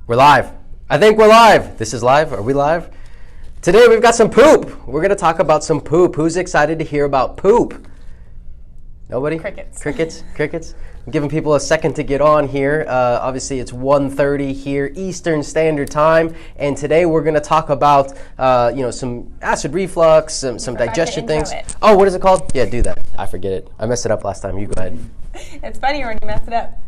We're live. I think we're live. This is live. Are we live? Today we've got some poop. We're going to talk about some poop. Who's excited to hear about poop? Nobody? Crickets. Crickets. I'm giving people a second to get on here. Obviously it's 1:30 here Eastern Standard Time, and today we're going to talk about some acid reflux, some digestion things. Oh, what is it called? Yeah, do that. I forget it. I messed it up last time. You go ahead. It's funnier when you mess it up.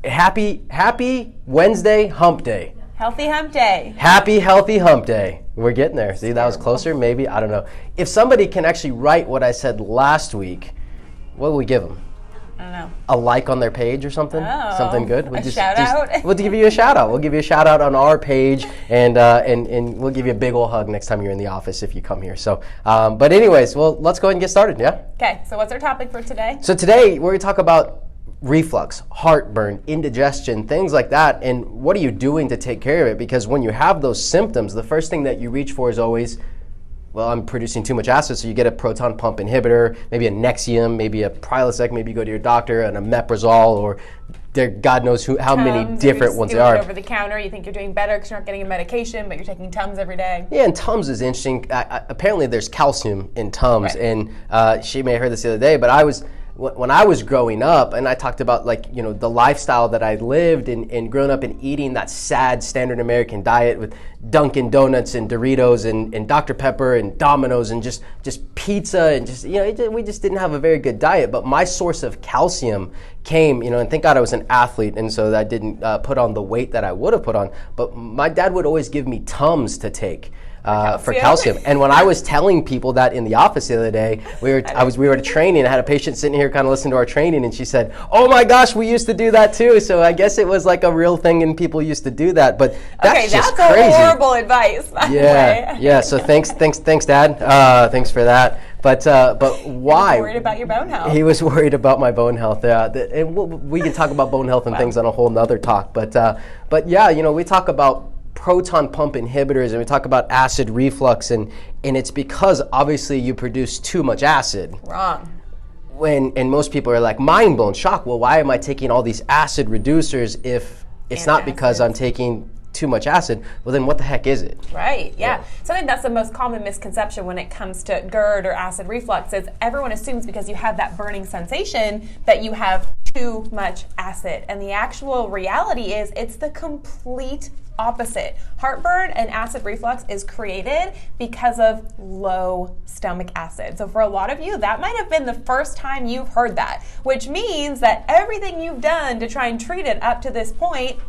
Happy Wednesday hump day. Healthy hump day. Happy healthy hump day. We're getting there. See, that was closer, maybe. I don't know. If somebody can actually write what I said last week, what will we give them? I don't know. A like on their page or something? Oh, something good? a shout out? We'll give you a shout out. We'll give you a shout out on our page, and we'll give you a big old hug next time you're in the office if you come here. So, but anyways, well, let's go ahead and get started, yeah? Okay, so what's our topic for today? So today, we're going to talk about reflux, heartburn, indigestion, things like that, and what are you doing to take care of it? Because when you have those symptoms, the first thing that you reach for is always, well, I'm producing too much acid, so you get a proton pump inhibitor, maybe a Nexium, maybe a Prilosec, maybe you go to your doctor, and a Omeprazole, or God knows how many different ones there are. Over the counter, you think you're doing better because you're not getting a medication, but you're taking Tums every day. Yeah, and Tums is interesting. Apparently there's calcium in Tums, right. And she may have heard this the other day, but when I was growing up, and I talked about the lifestyle that I lived and growing up and eating that sad standard American diet with Dunkin' Donuts and Doritos and Dr. Pepper and Domino's and just pizza and we just didn't have a very good diet. But my source of calcium came, and thank God I was an athlete, and so I didn't put on the weight that I would have put on. But my dad would always give me Tums to take. For calcium. And when I was telling people that in the office the other day, we were at a training. I had a patient sitting here kind of listening to our training, and she said, "Oh my gosh, we used to do that too." So I guess it was like a real thing, and people used to do that. But that's just crazy. That's horrible advice. Yeah. So thanks, Dad. Thanks for that. But why? He was worried about your bone health. He was worried about my bone health. And we can talk about bone health and things on a whole nother talk. But yeah, we talk about proton pump inhibitors, and we talk about acid reflux, and it's because obviously you produce too much acid. Wrong. And most people are like mind blown, shocked. Well, why am I taking all these acid reducers if it's not because I'm taking too much acid? Well, then what the heck is it? Right, yeah. So I think that's the most common misconception when it comes to GERD or acid reflux is everyone assumes because you have that burning sensation that you have too much acid. And the actual reality is it's the complete opposite. Heartburn and acid reflux is created because of low stomach acid. So for a lot of you, that might have been the first time you've heard that, which means that everything you've done to try and treat it up to this point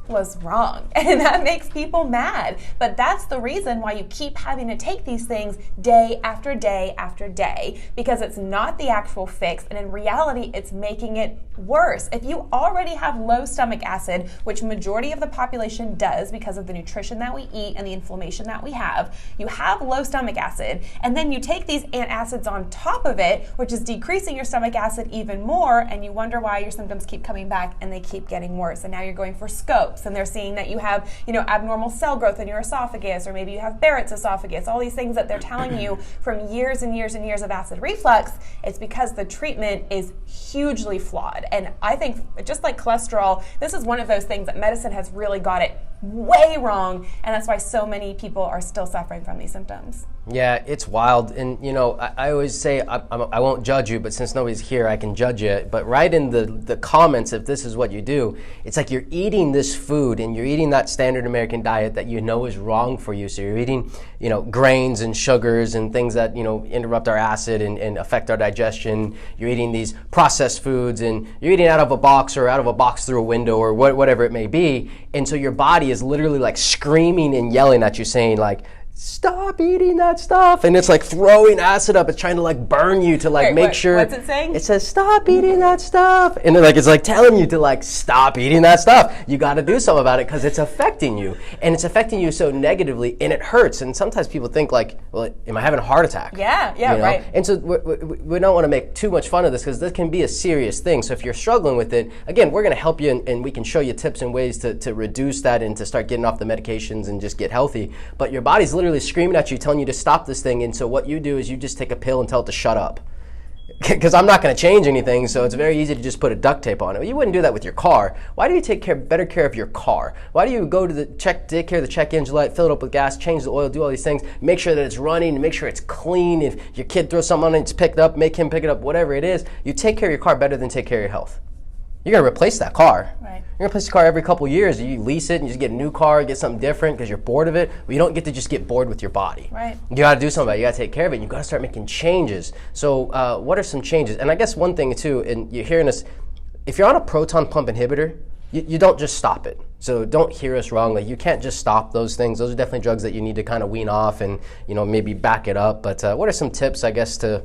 was wrong, and that makes people mad. But that's the reason why you keep having to take these things day after day after day, because it's not the actual fix, and in reality it's making it worse. If you already have low stomach acid, which majority of the population does because of the nutrition that we eat and the inflammation that we have, you have low stomach acid, and then you take these antacids on top of it, which is decreasing your stomach acid even more, and you wonder why your symptoms keep coming back and they keep getting worse. And now you're going for scopes, and they're seeing that you have, abnormal cell growth in your esophagus, or maybe you have Barrett's esophagus, all these things that they're telling you from years and years and years of acid reflux. It's because the treatment is hugely flawed. And I think, just like cholesterol, this is one of those things that medicine has really got it way wrong, and that's why so many people are still suffering from these symptoms. Yeah, it's wild. And I always say I won't judge you, but since nobody's here, I can judge you. But write in the comments if this is what you do. It's like you're eating this food, and you're eating that standard American diet that is wrong for you. So you're eating grains and sugars and things that interrupt our acid and affect our digestion. You're eating these processed foods, and you're eating out of a box or out of a box through a window or whatever it may be. And so your body is literally like screaming and yelling at you, saying like, stop eating that stuff. And it's like throwing acid up. It's trying to like burn you to like make sure. What's it saying? It says, stop eating that stuff. And it's like telling you to like stop eating that stuff. You got to do something about it because it's affecting you. And it's affecting you so negatively, and it hurts. And sometimes people think like, well, am I having a heart attack? Yeah, right. And so we don't want to make too much fun of this because this can be a serious thing. So if you're struggling with it, again, we're going to help you, and we can show you tips and ways to reduce that and to start getting off the medications and just get healthy. But your body's literally screaming at you, telling you to stop this thing, and so what you do is you just take a pill and tell it to shut up. because I'm not going to change anything, so it's very easy to just put a duct tape on it. You wouldn't do that with your car. Why do you take better care of your car? Why do you go to take care of the check engine light, fill it up with gas, change the oil, do all these things, make sure that it's running, make sure it's clean. If your kid throws something on it, it's picked up, make him pick it up, whatever it is. You take care of your car better than take care of your health. You're going to replace that car. Right. You're going to replace the car every couple of years. You lease it and you just get a new car, get something different because you're bored of it. But you don't get to just get bored with your body. Right. You got to do something about it. You got to take care of it. You got to start making changes. So what are some changes? And I guess one thing too, and you're hearing us, if you're on a proton pump inhibitor, you don't just stop it. So don't hear us wrong. Like, you can't just stop those things. Those are definitely drugs that you need to kind of wean off and maybe back it up. But what are some tips, I guess, to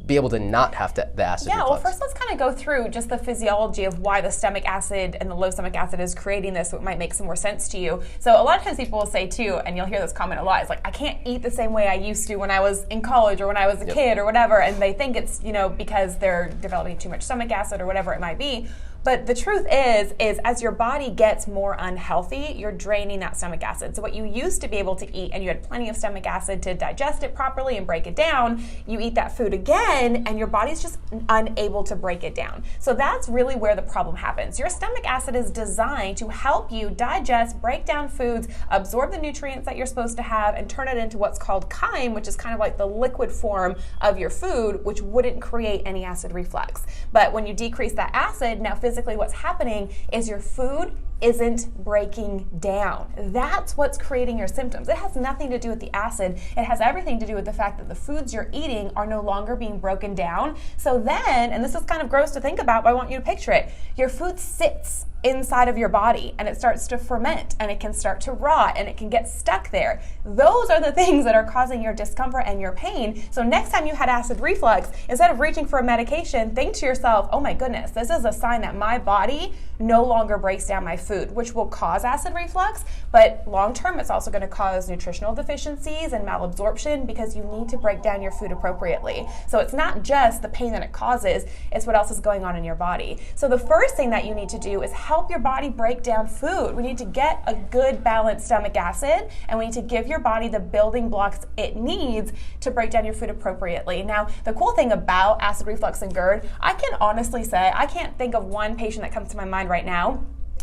be able to not have the acid reflux? Well, first let's kind of go through just the physiology of why the stomach acid and the low stomach acid is creating this, so it might make some more sense to you. So a lot of times people will say too, and you'll hear this comment a lot, it's like, I can't eat the same way I used to when I was in college or when I was a kid or whatever, and they think it's, because they're developing too much stomach acid or whatever it might be. But the truth is as your body gets more unhealthy, you're draining that stomach acid. So what you used to be able to eat, and you had plenty of stomach acid to digest it properly and break it down, you eat that food again, and your body's just unable to break it down. So that's really where the problem happens. Your stomach acid is designed to help you digest, break down foods, absorb the nutrients that you're supposed to have, and turn it into what's called chyme, which is kind of like the liquid form of your food, which wouldn't create any acid reflux. But when you decrease that acid, now physically what's happening is your food isn't breaking down. That's what's creating your symptoms. It has nothing to do with the acid. It has everything to do with the fact that the foods you're eating are no longer being broken down. So then, and this is kind of gross to think about, but I want you to picture it, your food sits inside of your body and it starts to ferment and it can start to rot and it can get stuck there. Those are the things that are causing your discomfort and your pain. So next time you had acid reflux, instead of reaching for a medication, think to yourself, oh my goodness, this is a sign that my body no longer breaks down my food, which will cause acid reflux, but long term it's also going to cause nutritional deficiencies and malabsorption because you need to break down your food appropriately. So it's not just the pain that it causes, it's what else is going on in your body. So the first thing that you need to do is help your body break down food. We need to get a good balanced stomach acid, and we need to give your body the building blocks it needs to break down your food appropriately. Now, the cool thing about acid reflux and GERD, I can honestly say I can't think of one patient that comes to my mind right now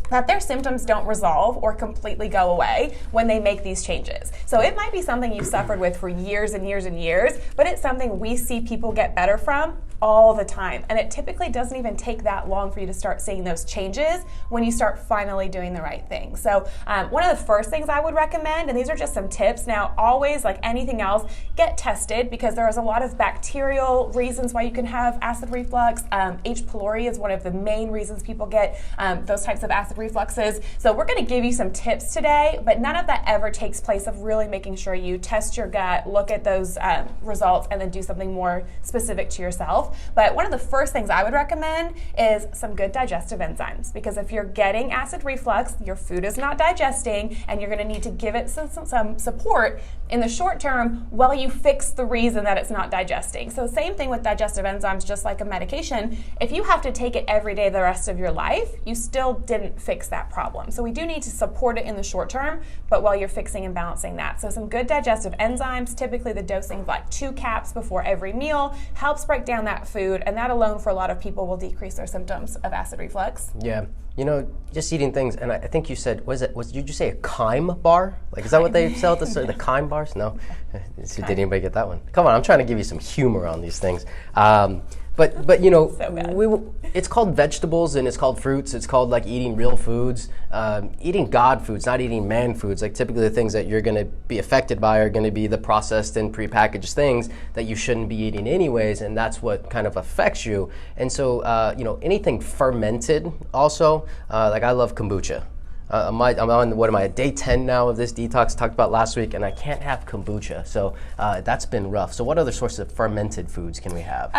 that their symptoms don't resolve or completely go away when they make these changes. So it might be something you've suffered with for years and years and years, but it's something we see people get better from all the time. And it typically doesn't even take that long for you to start seeing those changes when you start finally doing the right thing. So one of the first things I would recommend, and these are just some tips, now always, like anything else, get tested because there is a lot of bacterial reasons why you can have acid reflux. H. pylori is one of the main reasons people get those types of acid refluxes. So we're gonna give you some tips today, but none of that ever takes place of really making sure you test your gut, look at those results, and then do something more specific to yourself. But one of the first things I would recommend is some good digestive enzymes, because if you're getting acid reflux, your food is not digesting, and you're going to need to give it some support in the short term while you fix the reason that it's not digesting. So same thing with digestive enzymes, just like a medication. If you have to take it every day the rest of your life, you still didn't fix that problem. So we do need to support it in the short term, but while you're fixing and balancing that. So some good digestive enzymes, typically the dosing of like 2 caps before every meal, helps break down that food, and that alone for a lot of people will decrease their symptoms of acid reflux. Yeah, just eating things, and I think you said, did you say a chyme bar? Like, is that what they sell at the store, the chyme bars? No? Did anybody get that one? Come on, I'm trying to give you some humor on these things. But so it's called vegetables and it's called fruits. It's called like eating real foods, eating God foods, not eating man foods. Like typically the things that you're going to be affected by are going to be the processed and prepackaged things that you shouldn't be eating anyways, and that's what kind of affects you. And so anything fermented also, like I love kombucha. I'm on day 10 now of this detox, talked about last week, and I can't have kombucha, so that's been rough. So what other sorts of fermented foods can we have?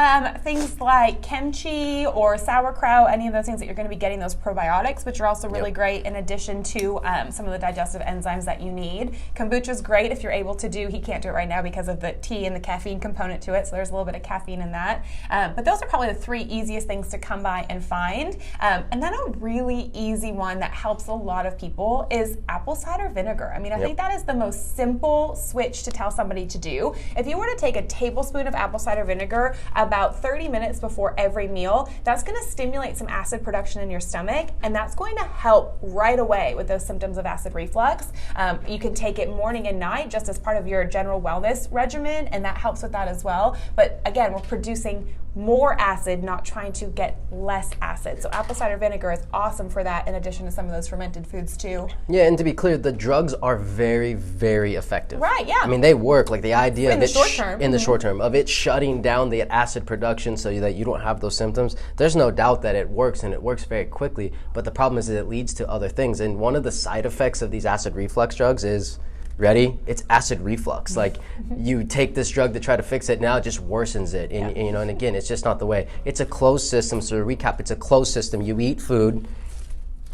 Things like kimchi or sauerkraut, any of those things that you're going to be getting those probiotics, which are also really great in addition to some of the digestive enzymes that you need. Kombucha is great if you're able to do, he can't do it right now because of the tea and the caffeine component to it, so there's a little bit of caffeine in that. But those are probably the 3 easiest things to come by and find. And then a really easy one that helps a lot lot of people is apple cider vinegar. I mean, I think that is the most simple switch to tell somebody to do. If you were to take a tablespoon of apple cider vinegar about 30 minutes before every meal, that's going to stimulate some acid production in your stomach, and that's going to help right away with those symptoms of acid reflux. You can take it morning and night just as part of your general wellness regimen, and that helps with that as well. But again, we're producing more acid, not trying to get less acid. So apple cider vinegar is awesome for that, in addition to some of those fermented foods too. Yeah, and to be clear, the drugs are very, very effective. Right, yeah. I mean, they work. Like the idea in of the it short term. In the short term, of it shutting down the acid production so that you don't have those symptoms, there's no doubt that it works, and it works very quickly. But the problem is that it leads to other things. And one of the side effects of these acid reflux drugs is, ready? It's acid reflux. Like, you take this drug to try to fix it, now it just worsens it. And, you know, and again, it's just not the way. It's a closed system. So to recap, it's a closed system. You eat food,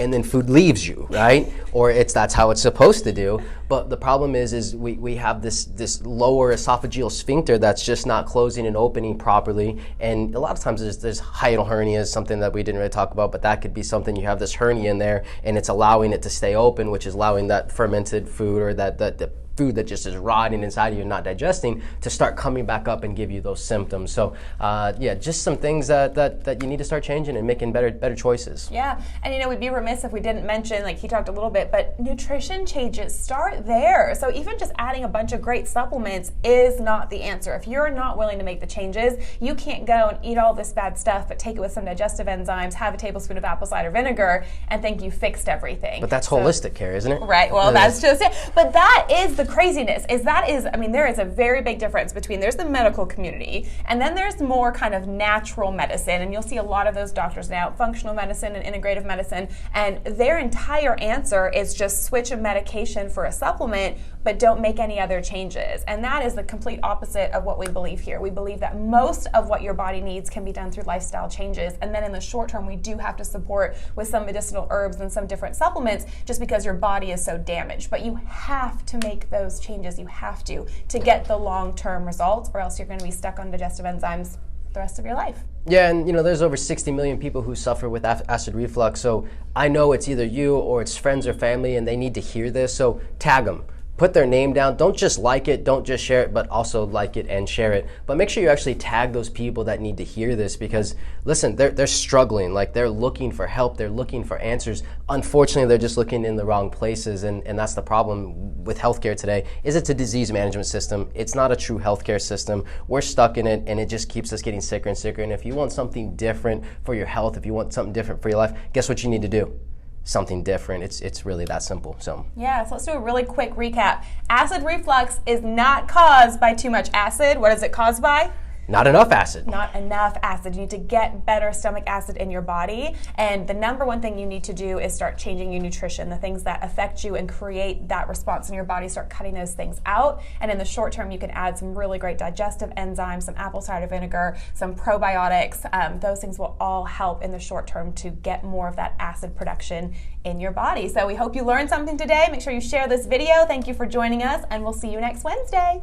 and then food leaves you, right? Or that's how it's supposed to do. But the problem is we have this lower esophageal sphincter that's just not closing and opening properly. And a lot of times there's hiatal hernias, something that we didn't really talk about, but that could be something. You have this hernia in there, and it's allowing it to stay open, which is allowing that fermented food or the food that just is rotting inside of you and not digesting to start coming back up and give you those symptoms. So yeah, just some things that you need to start changing and making better choices. Yeah, and you know, we'd be remiss if we didn't mention, like he talked a little bit, but nutrition changes start there. So even just adding a bunch of great supplements is not the answer. If you're not willing to make the changes, you can't go and eat all this bad stuff, but take it with some digestive enzymes, have a tablespoon of apple cider vinegar, and think you fixed everything. But that's holistic care, isn't it? Right, well, that's just it. But that is the craziness, I mean, there is a very big difference between, there's the medical community, and then there's more kind of natural medicine, and you'll see a lot of those doctors now, functional medicine and integrative medicine, and their entire answer is just switch a medication for a supplement, but don't make any other changes. And that is the complete opposite of what we believe here. We believe that most of what your body needs can be done through lifestyle changes, and then in the short term, we do have to support with some medicinal herbs and some different supplements just because your body is so damaged. But you have to make those changes. You have to get the long-term results, or else you're going to be stuck on digestive enzymes the rest of your life. Yeah, and you know, there's over 60 million people who suffer with acid reflux, so I know it's either you or it's friends or family, and they need to hear this, so tag them. Put their name down. Don't just like it, don't just share it, but also like it and share it. But make sure you actually tag those people that need to hear this, because listen, they're struggling. Like, they're looking for help, they're looking for answers. Unfortunately, they're just looking in the wrong places, and that's the problem with healthcare today. Is it's a disease management system. It's not a true healthcare system. We're stuck in it, and it just keeps us getting sicker and sicker. And if you want something different for your health, if you want something different for your life, guess what you need to do? Something different. It's really that simple. So yeah, so let's do a really quick recap. Acid reflux is not caused by too much acid. What is it caused by? Not enough acid. Not enough acid. You need to get better stomach acid in your body. And the number one thing you need to do is start changing your nutrition. The things that affect you and create that response in your body, start cutting those things out. And in the short term, you can add some really great digestive enzymes, some apple cider vinegar, some probiotics. Those things will all help in the short term to get more of that acid production in your body. So we hope you learned something today. Make sure you share this video. Thank you for joining us, and we'll see you next Wednesday.